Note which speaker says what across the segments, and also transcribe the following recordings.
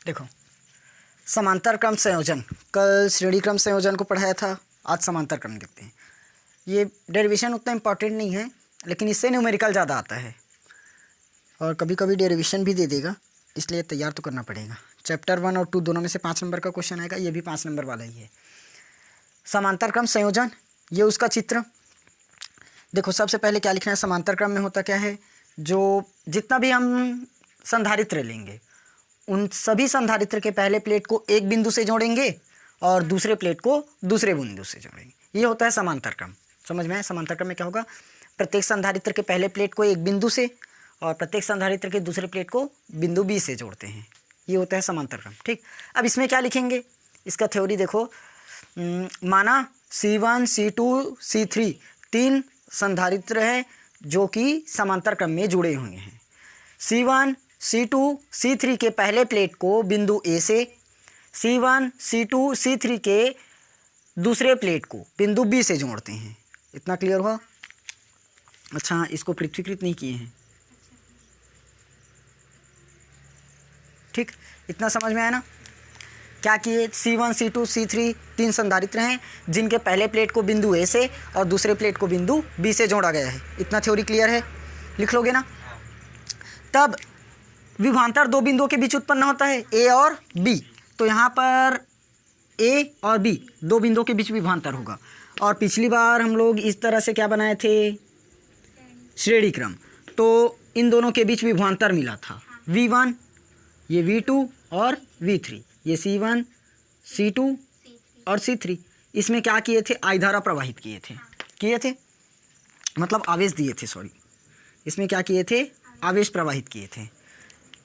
Speaker 1: देखो, समांतर क्रम संयोजन, कल श्रेणी क्रम संयोजन को पढ़ाया था, आज समांतर क्रम देखते हैं। ये डेरिवेशन उतना इम्पॉर्टेंट नहीं है, लेकिन इससे न्यूमेरिकल ज़्यादा आता है और कभी कभी डेरिवेशन भी दे देगा, इसलिए तैयार तो करना पड़ेगा। चैप्टर 1 और 2 दोनों में से 5 नंबर का क्वेश्चन आएगा, ये भी 5 नंबर वाला ही है। समांतर क्रम संयोजन, ये उसका चित्र। देखो, सबसे पहले क्या लिखना है, समांतर क्रम में होता क्या है, जो जितना भी हम संधारित्र लेंगे उन सभी संधारित्र के पहले प्लेट को एक बिंदु से जोड़ेंगे और दूसरे प्लेट को दूसरे बिंदु से जोड़ेंगे। ये होता है समांतर क्रम। समझ में आया? समांतर क्रम में क्या होगा, प्रत्येक संधारित्र के पहले प्लेट को एक बिंदु से और प्रत्येक संधारित्र के दूसरे प्लेट को बिंदु बी से जोड़ते हैं। ये होता है समांतर क्रम। ठीक, अब इसमें क्या लिखेंगे, इसका थ्योरी देखो। माना C1, C2, C3 तीन संधारित्र हैं जो कि समांतर क्रम में जुड़े हुए हैं। C1, C2, C3 के पहले प्लेट को बिंदु A से, C1, C2, C3 के दूसरे प्लेट को बिंदु B से जोड़ते हैं। इतना क्लियर हुआ? अच्छा, इसको पृथ्वीकृत नहीं किए हैं। ठीक, इतना समझ में आया ना? क्या किए, C1, C2, C3 तीन संधारित्र हैं जिनके पहले प्लेट को बिंदु A से और दूसरे प्लेट को बिंदु B से जोड़ा गया है। इतना थ्योरी क्लियर है? लिख लोगे ना? तब विभवांतर दो बिंदुओं के बीच उत्पन्न होता है, A और B। तो यहाँ पर A और B दो बिंदुओं के बीच विभवांतर होगा। और पिछली बार हम लोग इस तरह से क्या बनाए थे, श्रेणी क्रम। तो इन दोनों के बीच विभवांतर मिला था, V1, ये V2 और V3, ये C1, C2 और C3। इसमें क्या किए थे, I धारा प्रवाहित किए थे मतलब आवेश दिए थे, सॉरी, इसमें क्या किए थे, आवेश प्रवाहित किए थे।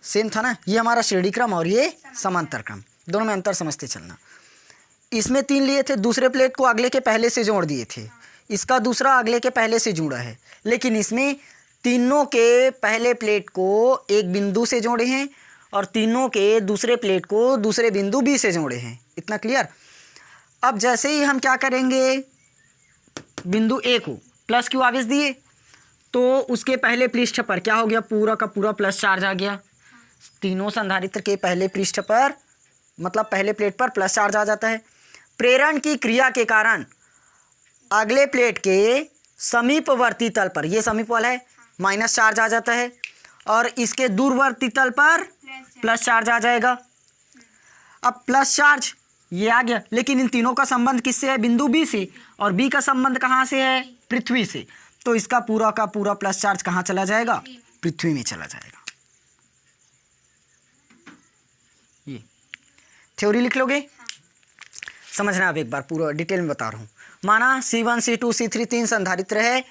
Speaker 1: सेम था ना? ये हमारा श्रेणी क्रम और ये समांतर क्रम, दोनों में अंतर समझते चलना। इसमें 3 लिए थे, दूसरे प्लेट को अगले के पहले से जोड़ दिए थे, इसका दूसरा अगले के पहले से जुड़ा है, लेकिन इसमें तीनों के पहले प्लेट को एक बिंदु से जोड़े हैं और तीनों के दूसरे प्लेट को दूसरे बिंदु B से जोड़े हैं। इतना क्लियर? अब जैसे ही हम क्या करेंगे, बिंदु A को प्लस क्यू आवेश दिए तो उसके पहले पृष्ठ पर क्या हो गया, पूरा का पूरा प्लस चार्ज आ गया। तीनों संधारित्र के पहले पृष्ठ पर, मतलब पहले प्लेट पर प्लस चार्ज आ जाता है। प्रेरण की क्रिया के कारण अगले प्लेट के समीपवर्ती तल पर, ये समीप वाला है, माइनस चार्ज आ जाता है और इसके दूरवर्ती तल पर प्लस चार्ज आ जाएगा। अब प्लस चार्ज ये आ गया, लेकिन इन तीनों का संबंध किससे है, बिंदु B से, और B का संबंध कहाँ से है, पृथ्वी से। तो इसका पूरा का पूरा प्लस चार्ज कहाँ चला जाएगा, पृथ्वी में चला जाएगा। ये थ्योरी लिख लोगे? समझना, अब एक बार पूरा डिटेल में बता रहा हूँ। माना C1, C2, C3 तीन संधारित्र है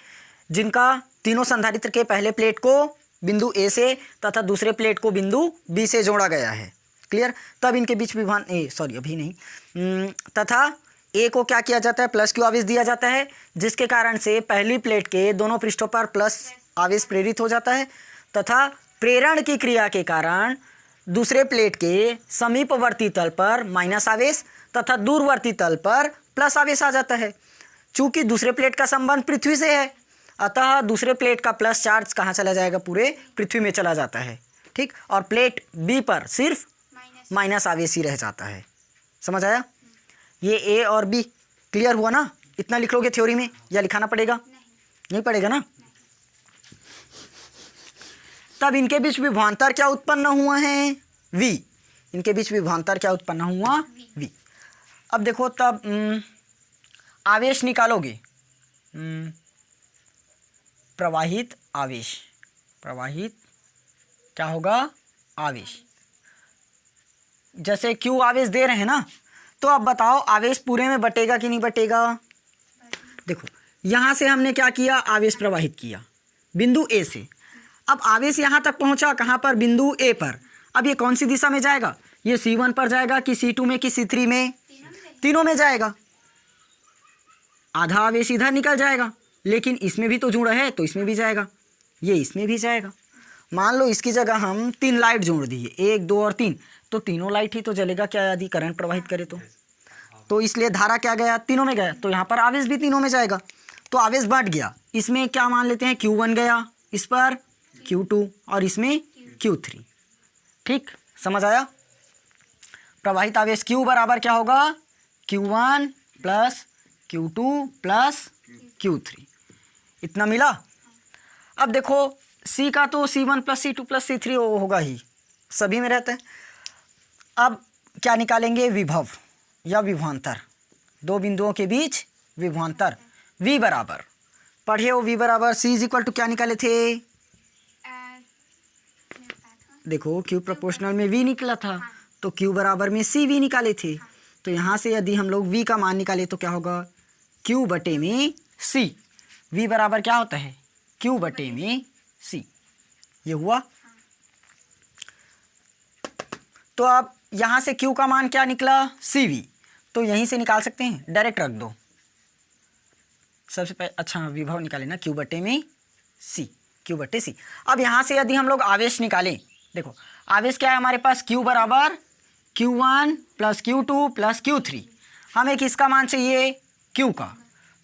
Speaker 1: जिनका तीनों संधारित्र के पहले प्लेट को बिंदु A से तथा दूसरे प्लेट को बिंदु B से जोड़ा गया है। क्लियर? तब इनके बीच अभी नहीं, तथा A को क्या किया जाता है, प्लस क्यू आवेश दिया जाता है, जिसके कारण से पहली प्लेट के दोनों पृष्ठों पर प्लस आवेश प्रेरित हो जाता है तथा प्रेरण की क्रिया के कारण दूसरे प्लेट के समीपवर्ती तल पर माइनस आवेश तथा दूरवर्ती तल पर प्लस आवेश आ जाता है। चूंकि दूसरे प्लेट का संबंध पृथ्वी से है, अतः दूसरे प्लेट का प्लस चार्ज कहाँ चला जाएगा, पूरे पृथ्वी में चला जाता है। ठीक, और प्लेट B पर सिर्फ माइनस आवेश ही रह जाता है। समझ आया? ये A और B क्लियर हुआ ना? इतना लिख लोगे थ्योरी में, या लिखाना पड़ेगा? नहीं पड़ेगा ना? तब इनके बीच विभवांतर क्या उत्पन्न हुआ है, V। इनके बीच विभवांतर क्या उत्पन्न हुआ, V। अब देखो, तब आवेश निकालोगे, प्रवाहित आवेश, प्रवाहित क्या होगा, आवेश। जैसे Q आवेश दे रहे हैं ना, तो अब बताओ आवेश पूरे में बटेगा कि नहीं बटेगा। देखो, यहाँ से हमने क्या किया, आवेश प्रवाहित किया बिंदु A से। अब आवेश यहाँ तक पहुँचा, कहाँ पर, बिंदु A पर। अब ये कौन सी दिशा में जाएगा, ये C1 पर जाएगा कि C2 में कि C3 में, तीनों में जाएगा। आधा आवेश इधर निकल जाएगा, लेकिन इसमें भी तो जुड़ा है तो इसमें भी जाएगा, ये इसमें भी जाएगा। मान लो इसकी जगह हम 3 लाइट जोड़ दिए, 1, 2 और 3, तो तीनों लाइट ही तो जलेगा क्या, यदि करंट प्रवाहित करे तो इसलिए धारा क्या गया, तीनों में गया, तो यहाँ पर आवेश भी तीनों में जाएगा। तो आवेश बढ़ गया, इसमें क्या मान लेते हैं, Q1 गया, इस पर Q2 और इसमें Q3। ठीक, समझ आया? प्रवाहित आवेश Q बराबर क्या होगा, Q1 plus Q2 plus Q3, इतना मिला। अब देखो C का तो C1 plus C2 plus C3 होगा ही, सभी में रहता है। अब क्या निकालेंगे, विभव या विभवांतर, दो बिंदुओं के बीच विभवांतर V बराबर, पढ़े हो V बराबर C इज इक्वल टू क्या निकाले थे, देखो Q प्रोपोर्शनल में V निकला था, तो Q बराबर में CV निकाले थे। तो यहाँ से यदि हम लोग V का मान निकाले तो क्या होगा, Q बटे में C। V बराबर क्या होता है, Q बटे में C, ये हुआ। तो अब यहाँ से Q का मान क्या निकला, CV, तो यहीं से निकाल सकते हैं, डायरेक्ट रख दो। सबसे पहले अच्छा विभव निकाले ना, Q बटे में C, Q बटे C। अब यहाँ से यदि हम लोग आवेश निकालें, देखो आवेश क्या है हमारे पास, Q बराबर Q1 plus Q2 plus Q3, हमें किसका मान चाहिए, Q का,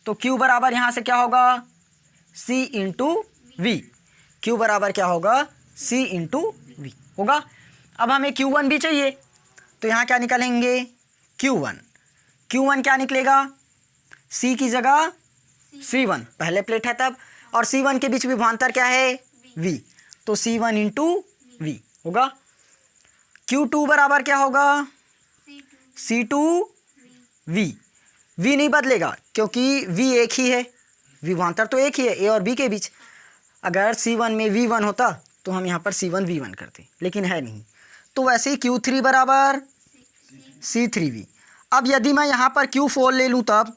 Speaker 1: तो Q बराबर यहाँ से क्या होगा, C इंटू V, Q बराबर क्या होगा, C इंटू V होगा। अब हमें Q1 भी चाहिए, तो यहाँ क्या निकालेंगे, Q1 क्या निकलेगा, C की जगह C1, पहले प्लेट है तब, और C1 के बीच विभवांतर क्या है, V, तो C1 इंटू V होगा। Q2 बराबर क्या होगा, C2 V, V नहीं बदलेगा क्योंकि V एक ही है, विभवांतर तो एक ही है A और B के बीच। अगर C1 में V1 होता तो हम यहाँ पर C1 V1 करते, लेकिन है नहीं, तो वैसे ही Q3 बराबर C3V। अब यदि मैं यहाँ पर Q4 ले लूँ तब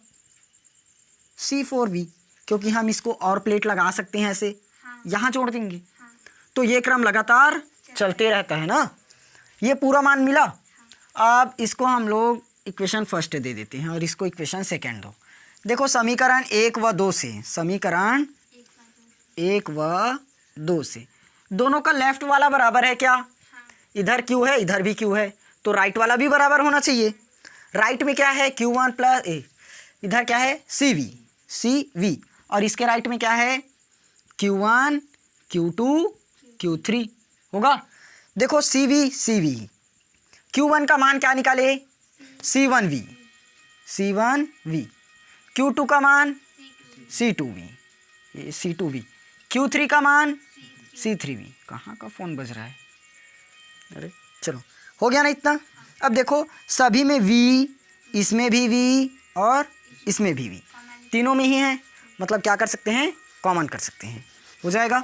Speaker 1: C4V, क्योंकि हम इसको और प्लेट लगा सकते हैं ऐसे, यहाँ जोड़ देंगे, तो ये क्रम लगातार चलते रहता है ना। ये पूरा मान मिला। अब इसको हम लोग इक्वेशन फर्स्ट दे देते हैं और इसको इक्वेशन सेकंड दो। देखो समीकरण 1 व 2 से, समीकरण 1 व 2 से दोनों का लेफ्ट वाला बराबर है क्या, इधर Q है इधर भी Q है, तो राइट वाला भी बराबर होना चाहिए। राइट में क्या है, Q1 प्लस इधर क्या है CV, और इसके राइट में क्या है, Q1 Q2 Q3 होगा। देखो CV, Q1 का मान क्या निकाले, C1V, Q2 का मान C2V, Q3 का मान C3V। कहाँ का फ़ोन बज रहा है, अरे चलो हो गया ना इतना। अब देखो सभी में V, इसमें भी V और इसमें भी V, तीनों में ही है, मतलब क्या कर सकते हैं, कॉमन कर सकते हैं, हो जाएगा।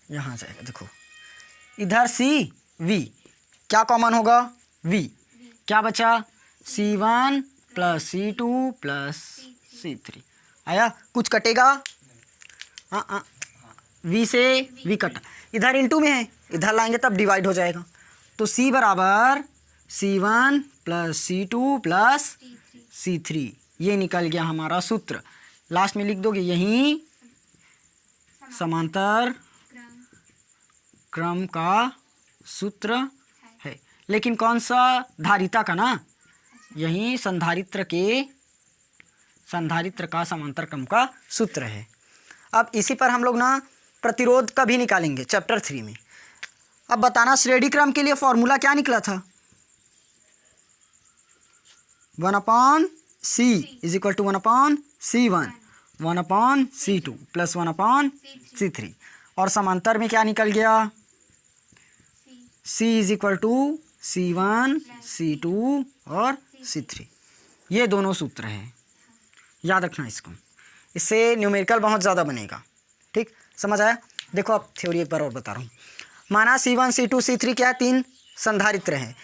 Speaker 1: यहाँ जाएगा, देखो इधर CV, क्या कॉमन होगा, V, क्या बचा C1 plus C2 plus C3, आया, कुछ कटेगा, हाँ V से V कटा, इधर इंटू में है, इधर लाएंगे तब डिवाइड हो जाएगा, तो C बराबर C1 plus C2 plus C3, ये निकल गया हमारा सूत्र। लास्ट में लिख दोगे, यही समांतर क्रम का सूत्र है, लेकिन कौन सा, धारिता का ना, यही संधारित्र का समांतर क्रम का सूत्र है। अब इसी पर हम लोग ना प्रतिरोध का भी निकालेंगे चैप्टर 3 में। अब बताना श्रेणी क्रम के लिए फॉर्मूला क्या निकला था, 1/C is equal to 1/C1, 1/C2 plus 1/C3, और समांतर में क्या निकल गया, C is equal to C1 C2 और C3, ये दोनों सूत्र हैं, याद रखना इसको, इससे न्यूमेरिकल बहुत ज़्यादा बनेगा। ठीक, समझ आया। देखो अब थ्योरी एक बार और बता रहा हूँ। माना C1 C2 C3 क्या है, तीन संधारित्र हैं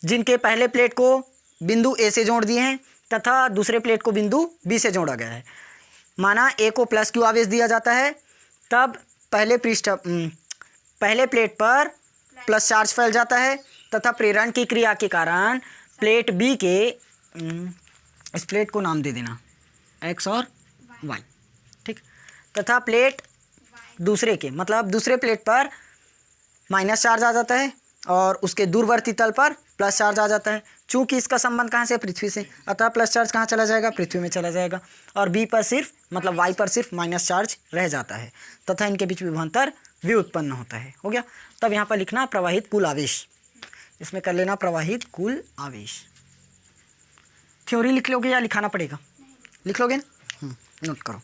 Speaker 1: जिनके पहले प्लेट को बिंदु A से जोड़ दिए हैं तथा दूसरे प्लेट को बिंदु B से जोड़ा गया है। माना A को प्लस Q आवेश दिया जाता है, तब पहले प्लेट पर प्लस चार्ज फैल जाता है तथा प्रेरण की क्रिया के कारण प्लेट B के, इस प्लेट को नाम दे देना X और Y, ठीक, तथा प्लेट दूसरे के, मतलब दूसरे प्लेट पर माइनस चार्ज आ जाता है और उसके दूरवर्ती तल पर प्लस चार्ज आ जाता है। चूंकि इसका संबंध कहाँ से, पृथ्वी से, अतः प्लस चार्ज कहाँ चला जाएगा, पृथ्वी में चला जाएगा, और B पर सिर्फ, मतलब Y पर सिर्फ माइनस चार्ज रह जाता है तथा इनके बीच विभवांतर V उत्पन्न होता है। हो गया। तब यहाँ पर लिखना प्रवाहित कुल आवेश। इसमें कर लेना प्रवाहित कुल आवेश। थ्योरी लिख लोगे या लिखाना पड़ेगा? लिख लोगे ना? नोट करो।